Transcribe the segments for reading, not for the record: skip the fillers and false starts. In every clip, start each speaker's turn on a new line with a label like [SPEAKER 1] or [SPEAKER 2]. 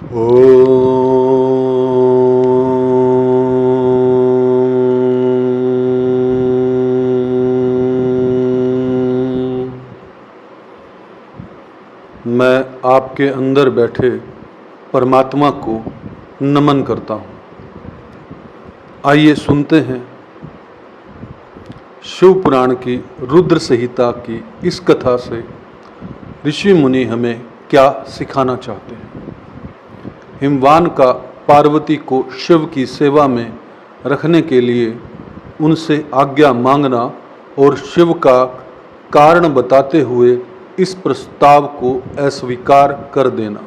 [SPEAKER 1] मैं आपके अंदर बैठे परमात्मा को नमन करता हूँ। आइए सुनते हैं शिव पुराण की रुद्र संहिता की इस कथा से ऋषि मुनि हमें क्या सिखाना चाहते हैं। हिमवान का पार्वती को शिव की सेवा में रखने के लिए उनसे आज्ञा मांगना और शिव का कारण बताते हुए इस प्रस्ताव को अस्वीकार कर देना।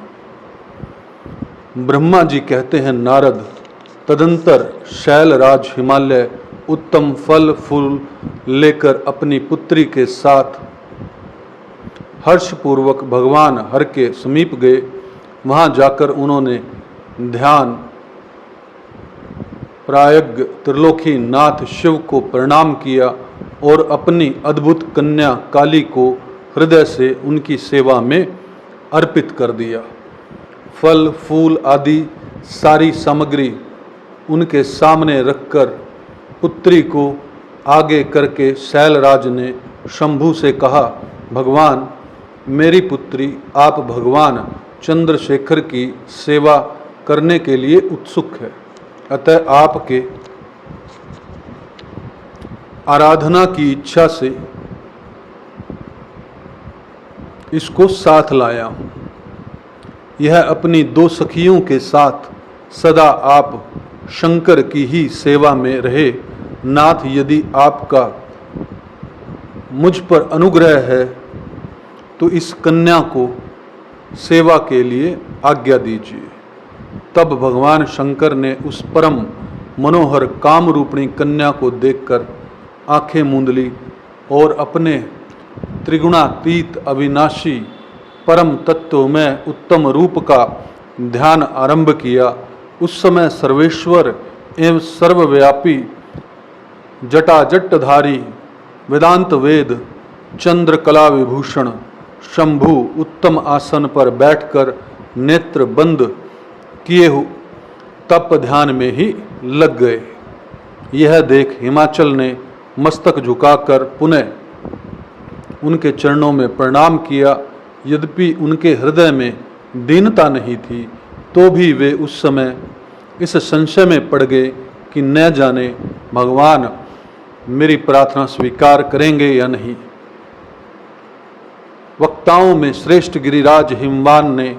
[SPEAKER 1] ब्रह्मा जी कहते हैं, नारद, तदंतर शैलराज हिमालय उत्तम फल फूल लेकर अपनी पुत्री के साथ हर्षपूर्वक भगवान हर के समीप गए। वहां जाकर उन्होंने ध्यान प्रायज्ञ त्रिलोकी नाथ शिव को प्रणाम किया और अपनी अद्भुत कन्या काली को हृदय से उनकी सेवा में अर्पित कर दिया। फल फूल आदि सारी सामग्री उनके सामने रखकर पुत्री को आगे करके शैलराज ने शंभु से कहा, भगवान, मेरी पुत्री आप भगवान चंद्रशेखर की सेवा करने के लिए उत्सुक है, अतः आपके आराधना की इच्छा से इसको साथ लाया हूँ। यह अपनी दो सखियों के साथ सदा आप शंकर की ही सेवा में रहे। नाथ, यदि आपका मुझ पर अनुग्रह है तो इस कन्या को सेवा के लिए आज्ञा दीजिए। तब भगवान शंकर ने उस परम मनोहर काम रूपिणी कन्या को देखकर आंखें मूंद ली और अपने त्रिगुणातीत अविनाशी परम तत्व में उत्तम रूप का ध्यान आरंभ किया। उस समय सर्वेश्वर एवं सर्वव्यापी जटाजटधारी वेदांत वेद चंद्र कला विभूषण शंभु उत्तम आसन पर बैठकर नेत्र बंद किए तप ध्यान में ही लग गए। यह देख हिमाचल ने मस्तक झुकाकर पुनः उनके चरणों में प्रणाम किया। यद्यपि उनके हृदय में दीनता नहीं थी तो भी वे उस समय इस संशय में पड़ गए कि न जाने भगवान मेरी प्रार्थना स्वीकार करेंगे या नहीं। वक्ताओं में श्रेष्ठ गिरिराज हिमवान ने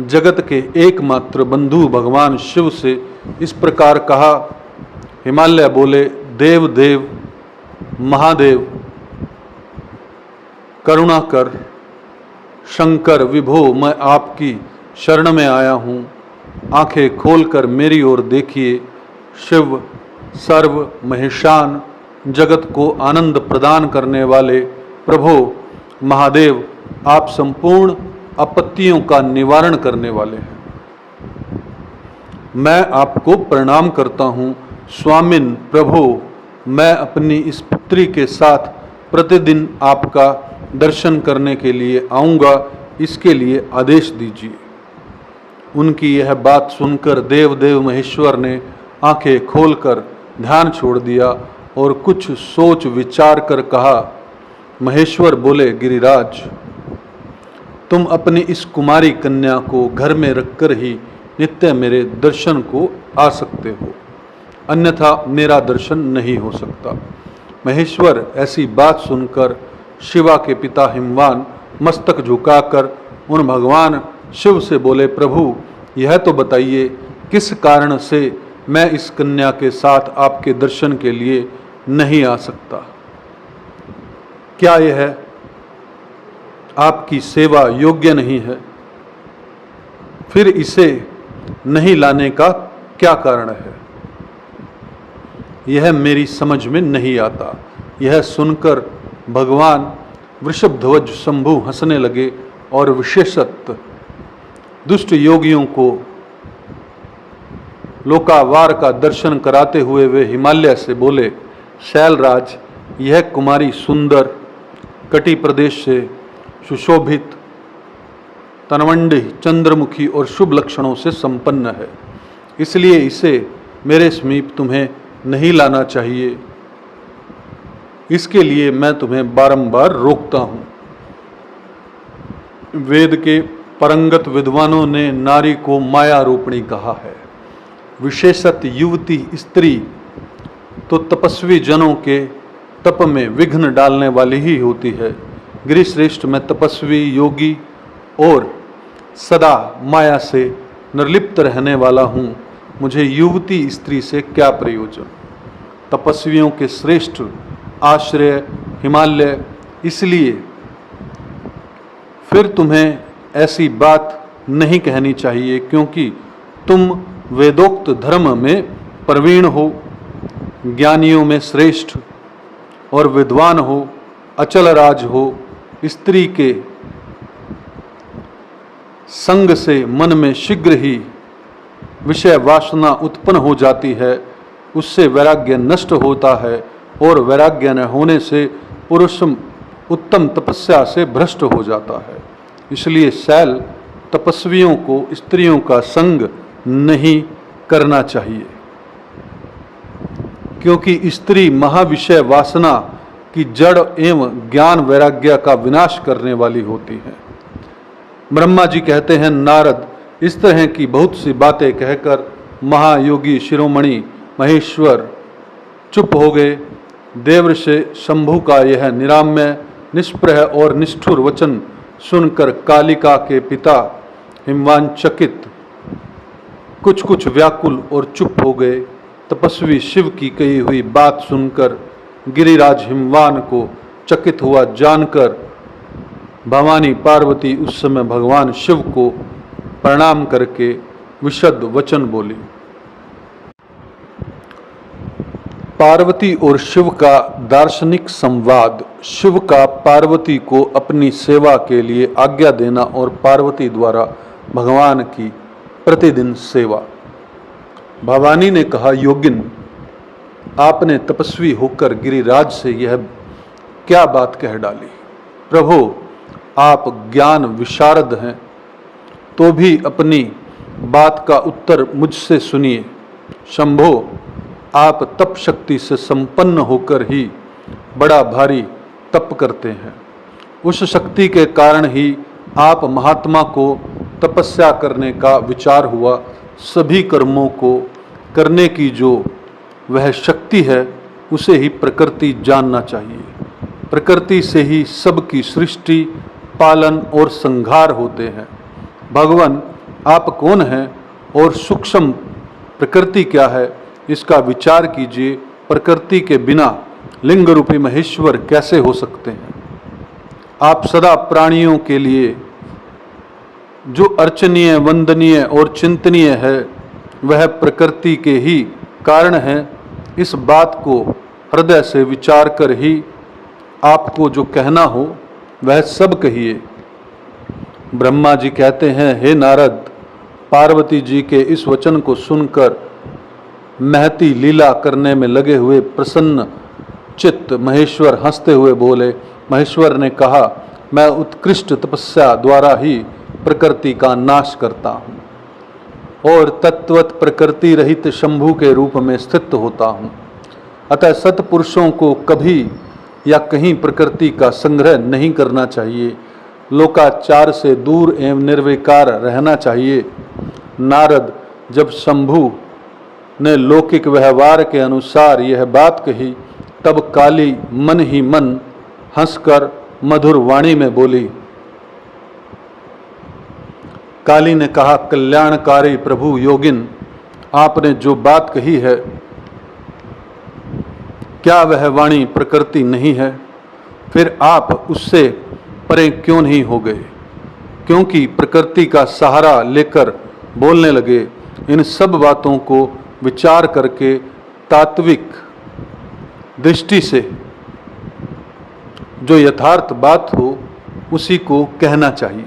[SPEAKER 1] जगत के एकमात्र बंधु भगवान शिव से इस प्रकार कहा। हिमालय बोले, देव देव महादेव करुणा कर, शंकर विभो, मैं आपकी शरण में आया हूँ। आंखें खोलकर मेरी ओर देखिए। शिव सर्व महेशान जगत को आनंद प्रदान करने वाले प्रभो महादेव, आप संपूर्ण आपत्तियों का निवारण करने वाले हैं। मैं आपको प्रणाम करता हूँ। स्वामिन प्रभो, मैं अपनी इस पुत्री के साथ प्रतिदिन आपका दर्शन करने के लिए आऊँगा, इसके लिए आदेश दीजिए। उनकी यह बात सुनकर देव देव महेश्वर ने आंखें खोलकर ध्यान छोड़ दिया और कुछ सोच विचार कर कहा। महेश्वर बोले, गिरिराज, तुम अपनी इस कुमारी कन्या को घर में रखकर ही नित्य मेरे दर्शन को आ सकते हो, अन्यथा मेरा दर्शन नहीं हो सकता। महेश्वर ऐसी बात सुनकर शिवा के पिता हिमवान मस्तक झुकाकर उन भगवान शिव से बोले, प्रभु, यह तो बताइए किस कारण से मैं इस कन्या के साथ आपके दर्शन के लिए नहीं आ सकता। क्या यह आपकी सेवा योग्य नहीं है? फिर इसे नहीं लाने का क्या कारण है? यह मेरी समझ में नहीं आता। यह सुनकर भगवान वृषभध्वज शंभु हंसने लगे और विशेषतः दुष्ट योगियों को लोकावार का दर्शन कराते हुए वे हिमालय से बोले, शैलराज, यह कुमारी सुंदर कटी प्रदेश से सुशोभित तनवंडी, चंद्रमुखी और शुभ लक्षणों से संपन्न है, इसलिए इसे मेरे समीप तुम्हें नहीं लाना चाहिए। इसके लिए मैं तुम्हें बारंबार रोकता हूँ। वेद के परंगत विद्वानों ने नारी को माया रूपिणी कहा है। विशेषत युवती स्त्री तो तपस्वी जनों के तप में विघ्न डालने वाली ही होती है। गिरिश्रेष्ठ मैं तपस्वी, योगी और सदा माया से निर्लिप्त रहने वाला हूँ। मुझे युवती स्त्री से क्या प्रयोजन। तपस्वियों के श्रेष्ठ आश्रय हिमालय, इसलिए फिर तुम्हें ऐसी बात नहीं कहनी चाहिए, क्योंकि तुम वेदोक्त धर्म में प्रवीण हो, ज्ञानियों में श्रेष्ठ और विद्वान हो, अचल राज हो। स्त्री के संग से मन में शीघ्र ही विषय वासना उत्पन्न हो जाती है, उससे वैराग्य नष्ट होता है और वैराग्य न होने से पुरुष उत्तम तपस्या से भ्रष्ट हो जाता है। इसलिए शैल तपस्वियों को स्त्रियों का संग नहीं करना चाहिए, क्योंकि स्त्री महाविषय वासना की जड़ एवं ज्ञान वैराग्य का विनाश करने वाली होती है। ब्रह्मा जी कहते हैं, नारद इस तरह की बहुत सी बातें कहकर महायोगी शिरोमणि महेश्वर चुप हो गए। देव से शंभु का यह निराम्य, निष्प्रह और निष्ठुर वचन सुनकर कालिका के पिता हिमवान चकित, कुछ व्याकुल और चुप हो गए। तपस्वी शिव की कही हुई बात सुनकर गिरिराज हिमवान को चकित हुआ जानकर भवानी पार्वती उस समय भगवान शिव को प्रणाम करके विशद वचन बोली। पार्वती और शिव का दार्शनिक संवाद। शिव का पार्वती को अपनी सेवा के लिए आज्ञा देना और पार्वती द्वारा भगवान की प्रतिदिन सेवा। भवानी ने कहा, योगिन, आपने तपस्वी होकर गिरिराज से यह क्या बात कह डाली। प्रभु, आप ज्ञान विशारद हैं, तो भी अपनी बात का उत्तर मुझसे सुनिए। शंभो, आप तप शक्ति से संपन्न होकर ही बड़ा भारी तप करते हैं। उस शक्ति के कारण ही आप महात्मा को तपस्या करने का विचार हुआ। सभी कर्मों को करने की जो वह शक्ति है, उसे ही प्रकृति जानना चाहिए। प्रकृति से ही सबकी सृष्टि, पालन और संहार होते हैं। भगवान, आप कौन हैं और सूक्ष्म प्रकृति क्या है, इसका विचार कीजिए। प्रकृति के बिना लिंग रूपी महेश्वर कैसे हो सकते हैं। आप सदा प्राणियों के लिए जो अर्चनीय, वंदनीय और चिंतनीय है, वह प्रकृति के ही कारण है। इस बात को हृदय से विचार कर ही आपको जो कहना हो वह सब कहिए। ब्रह्मा जी कहते हैं, हे नारद, पार्वती जी के इस वचन को सुनकर महती लीला करने में लगे हुए प्रसन्न चित्त महेश्वर हंसते हुए बोले। महेश्वर ने कहा, मैं उत्कृष्ट तपस्या द्वारा ही प्रकृति का नाश करता हूँ और तत्वत प्रकृति रहित शंभु के रूप में स्थित होता हूँ। अतः सत्पुरुषों को कभी या कहीं प्रकृति का संग्रह नहीं करना चाहिए। लोकाचार से दूर एवं निर्विकार रहना चाहिए। नारद, जब शंभु ने लौकिक व्यवहार के अनुसार यह बात कही, तब काली मन ही मन हंसकर मधुर वाणी में बोली। काली ने कहा, कल्याणकारी प्रभु योगिन, आपने जो बात कही है, क्या वह वाणी प्रकृति नहीं है? फिर आप उससे परे क्यों नहीं हो गए? क्योंकि प्रकृति का सहारा लेकर बोलने लगे। इन सब बातों को विचार करके तात्विक दृष्टि से जो यथार्थ बात हो उसी को कहना चाहिए।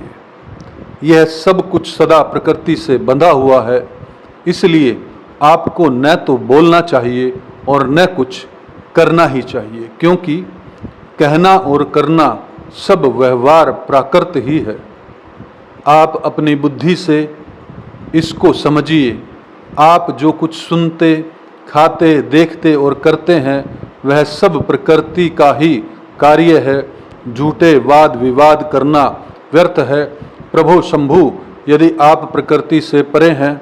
[SPEAKER 1] यह सब कुछ सदा प्रकृति से बंधा हुआ है, इसलिए आपको न तो बोलना चाहिए और न कुछ करना ही चाहिए, क्योंकि कहना और करना सब व्यवहार प्राकृत ही है। आप अपनी बुद्धि से इसको समझिए। आप जो कुछ सुनते, खाते, देखते और करते हैं वह सब प्रकृति का ही कार्य है। झूठे वाद विवाद करना व्यर्थ है। प्रभु शंभु, यदि आप प्रकृति से परे हैं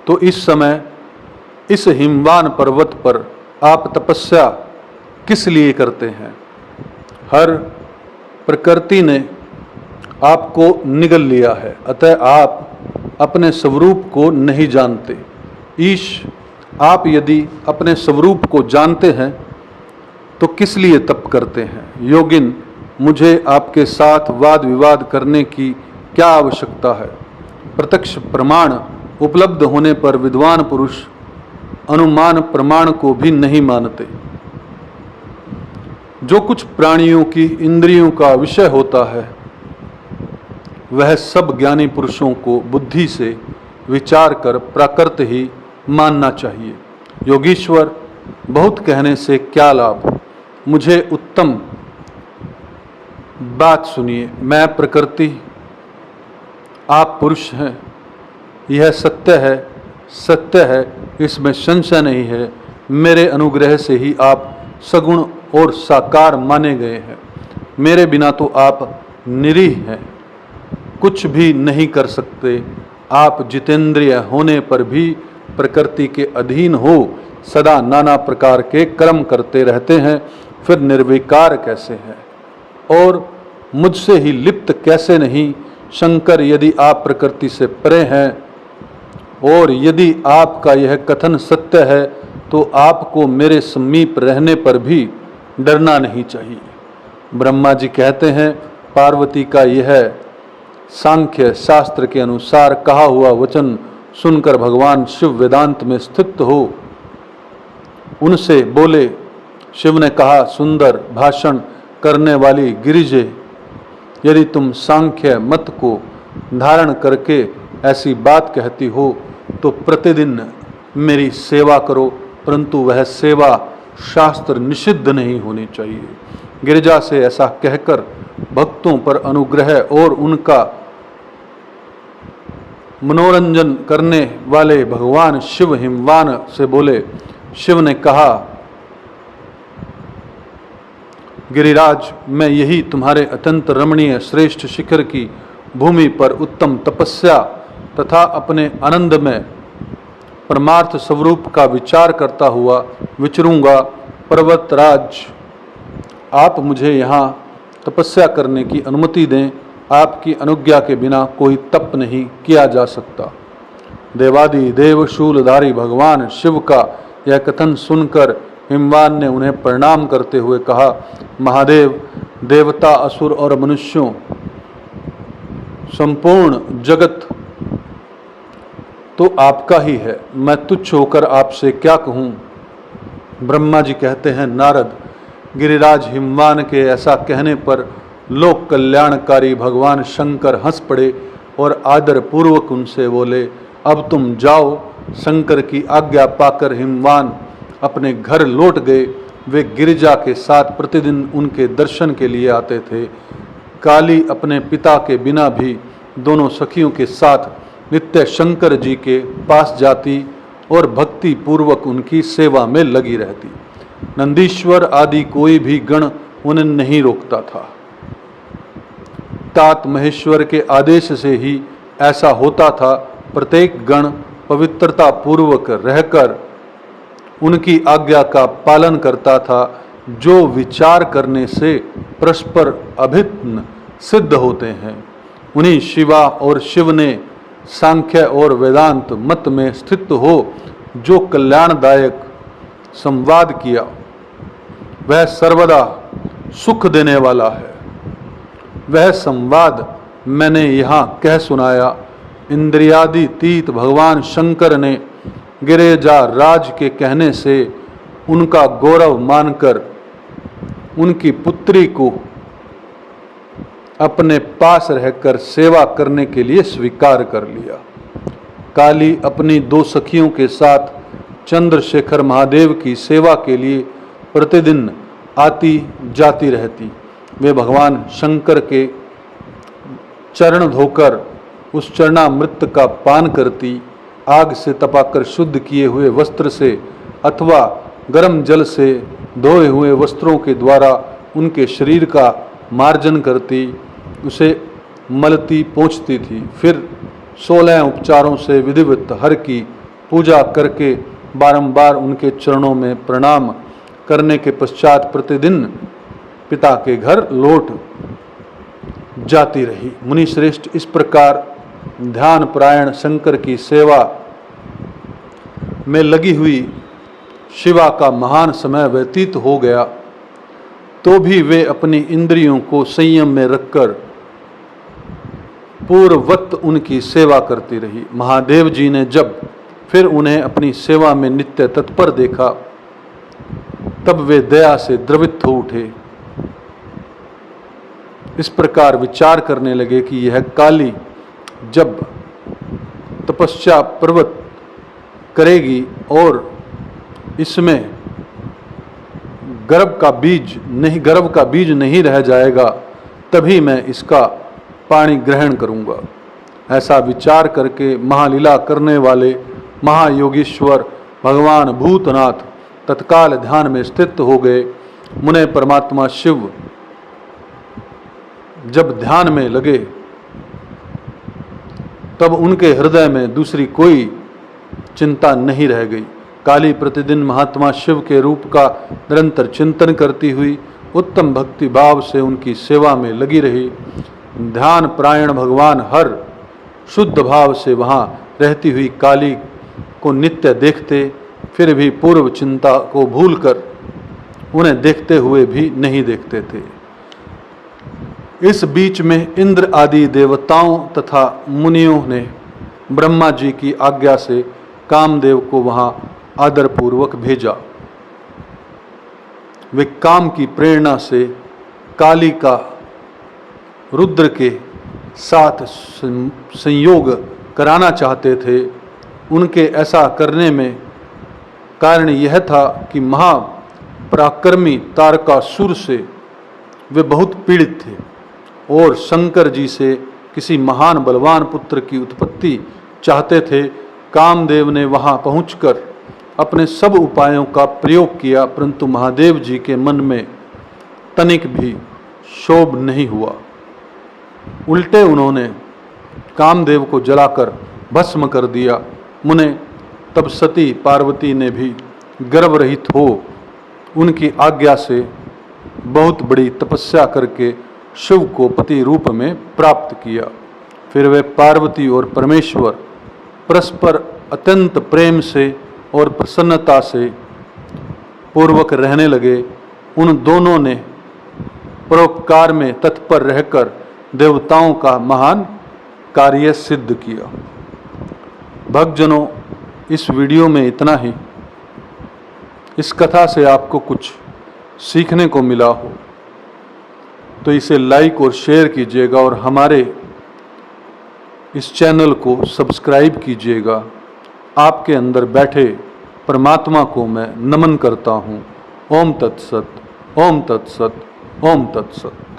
[SPEAKER 1] तो इस समय इस हिमवान पर्वत पर आप तपस्या किस लिए करते हैं? हर प्रकृति ने आपको निगल लिया है, अतः आप अपने स्वरूप को नहीं जानते। ईश, आप यदि अपने स्वरूप को जानते हैं तो किस लिए तप करते हैं? योगिन, मुझे आपके साथ वाद विवाद करने की क्या आवश्यकता है? प्रत्यक्ष प्रमाण उपलब्ध होने पर विद्वान पुरुष अनुमान प्रमाण को भी नहीं मानते। जो कुछ प्राणियों की इंद्रियों का विषय होता है वह सब ज्ञानी पुरुषों को बुद्धि से विचार कर प्राकृत ही मानना चाहिए। योगीश्वर, बहुत कहने से क्या लाभ? मुझे उत्तम बात सुनिए। मैं प्रकृति, आप पुरुष हैं, यह सत्य है, सत्य है, इसमें संशय नहीं है। मेरे अनुग्रह से ही आप सगुण और साकार माने गए हैं। मेरे बिना तो आप निरीह हैं, कुछ भी नहीं कर सकते। आप जितेंद्रिय होने पर भी प्रकृति के अधीन हो सदा नाना प्रकार के कर्म करते रहते हैं, फिर निर्विकार कैसे हैं और मुझसे ही लिप्त कैसे नहीं? शंकर, यदि आप प्रकृति से परे हैं और यदि आपका यह कथन सत्य है तो आपको मेरे समीप रहने पर भी डरना नहीं चाहिए। ब्रह्मा जी कहते हैं, पार्वती का यह सांख्य शास्त्र के अनुसार कहा हुआ वचन सुनकर भगवान शिव वेदांत में स्थित हो उनसे बोले। शिव ने कहा, सुंदर भाषण करने वाली गिरिजे, यदि तुम सांख्य मत को धारण करके ऐसी बात कहती हो तो प्रतिदिन मेरी सेवा करो, परंतु वह सेवा शास्त्र निषिद्ध नहीं होनी चाहिए। गिरिजा से ऐसा कहकर भक्तों पर अनुग्रह और उनका मनोरंजन करने वाले भगवान शिव हिमवान से बोले। शिव ने कहा, गिरिराज, मैं यही तुम्हारे अत्यंत रमणीय श्रेष्ठ शिखर की भूमि पर उत्तम तपस्या तथा अपने आनंद में परमार्थ स्वरूप का विचार करता हुआ विचरूंगा। पर्वतराज, आप मुझे यहाँ तपस्या करने की अनुमति दें। आपकी अनुज्ञा के बिना कोई तप नहीं किया जा सकता। देवादि देव शूलधारी भगवान शिव का यह कथन सुनकर हिमवान ने उन्हें प्रणाम करते हुए कहा, महादेव, देवता, असुर और मनुष्यों, संपूर्ण जगत तो आपका ही है। मैं तुच्छ होकर आपसे क्या कहूँ? ब्रह्मा जी कहते हैं, नारद, गिरिराज हिमवान के ऐसा कहने पर लोक कल्याणकारी भगवान शंकर हंस पड़े और आदर पूर्वक उनसे बोले, अब तुम जाओ। शंकर की आज्ञा पाकर हिमवान अपने घर लौट गए। वे गिरिजा के साथ प्रतिदिन उनके दर्शन के लिए आते थे। काली अपने पिता के बिना भी दोनों सखियों के साथ नित्य शंकर जी के पास जाती और भक्ति पूर्वक उनकी सेवा में लगी रहती। नंदीश्वर आदि कोई भी गण उन्हें नहीं रोकता था। तात महेश्वर के आदेश से ही ऐसा होता था। प्रत्येक गण पवित्रता पूर्वक रहकर उनकी आज्ञा का पालन करता था, जो विचार करने से परस्पर अभिन्न सिद्ध होते हैं। उन्हीं शिवा और शिव ने सांख्य और वेदांत मत में स्थित हो जो कल्याणदायक संवाद किया, वह सर्वदा सुख देने वाला है। वह संवाद मैंने यहाँ कह सुनाया। इंद्रियादितीत भगवान शंकर ने गिरिजा राज के कहने से उनका गौरव मानकर उनकी पुत्री को अपने पास रहकर सेवा करने के लिए स्वीकार कर लिया। काली अपनी दो सखियों के साथ चंद्रशेखर महादेव की सेवा के लिए प्रतिदिन आती जाती रहती। वे भगवान शंकर के चरण धोकर उस चरणामृत का पान करती, आग से तपाकर शुद्ध किए हुए वस्त्र से अथवा गर्म जल से धोए हुए वस्त्रों के द्वारा उनके शरीर का मार्जन करती, उसे मलती पोंछती थी। फिर 16 उपचारों से विधिवत हर की पूजा करके बारंबार उनके चरणों में प्रणाम करने के पश्चात प्रतिदिन पिता के घर लौट जाती रही। मुनि श्रेष्ठ, इस प्रकार ध्यान परायण शंकर की सेवा में लगी हुई शिवा का महान समय व्यतीत हो गया, तो भी वे अपनी इंद्रियों को संयम में रखकर पूर्ववत उनकी सेवा करती रही। महादेव जी ने जब फिर उन्हें अपनी सेवा में नित्य तत्पर देखा, तब वे दया से द्रवित हो उठे। इस प्रकार विचार करने लगे कि यह काली जब तपस्या पर्वत करेगी और इसमें गर्भ का बीज नहीं रह जाएगा, तभी मैं इसका पानी ग्रहण करूंगा। ऐसा विचार करके महालीला करने वाले महायोगीश्वर भगवान भूतनाथ तत्काल ध्यान में स्थित हो गए। मुने परमात्मा शिव जब ध्यान में लगे, तब उनके हृदय में दूसरी कोई चिंता नहीं रह गई। काली प्रतिदिन महात्मा शिव के रूप का निरंतर चिंतन करती हुई उत्तम भक्ति भाव से उनकी सेवा में लगी रही। ध्यान परायण भगवान हर शुद्ध भाव से वहाँ रहती हुई काली को नित्य देखते, फिर भी पूर्व चिंता को भूलकर उन्हें देखते हुए भी नहीं देखते थे। इस बीच में इंद्र आदि देवताओं तथा मुनियों ने ब्रह्मा जी की आज्ञा से कामदेव को वहां आदरपूर्वक भेजा। वे काम की प्रेरणा से काली का रुद्र के साथ संयोग कराना चाहते थे। उनके ऐसा करने में कारण यह था कि महापराक्रमी तारकासुर से वे बहुत पीड़ित थे और शंकर जी से किसी महान बलवान पुत्र की उत्पत्ति चाहते थे। कामदेव ने वहां पहुंचकर अपने सब उपायों का प्रयोग किया, परंतु महादेव जी के मन में तनिक भी क्षोभ नहीं हुआ। उल्टे उन्होंने कामदेव को जलाकर भस्म कर दिया। मुने तब सती पार्वती ने भी गर्भ रहित हो उनकी आज्ञा से बहुत बड़ी तपस्या करके शिव को पति रूप में प्राप्त किया। फिर वे पार्वती और परमेश्वर परस्पर अत्यंत प्रेम से और प्रसन्नता से पूर्वक रहने लगे। उन दोनों ने परोपकार में तत्पर रहकर देवताओं का महान कार्य सिद्ध किया। भक्तजनों, इस वीडियो में इतना ही। इस कथा से आपको कुछ सीखने को मिला हो तो इसे लाइक और शेयर कीजिएगा और हमारे इस चैनल को सब्सक्राइब कीजिएगा। आपके अंदर बैठे परमात्मा को मैं नमन करता हूँ। ओम तत्सत, ओम तत्सत, ओम तत्सत।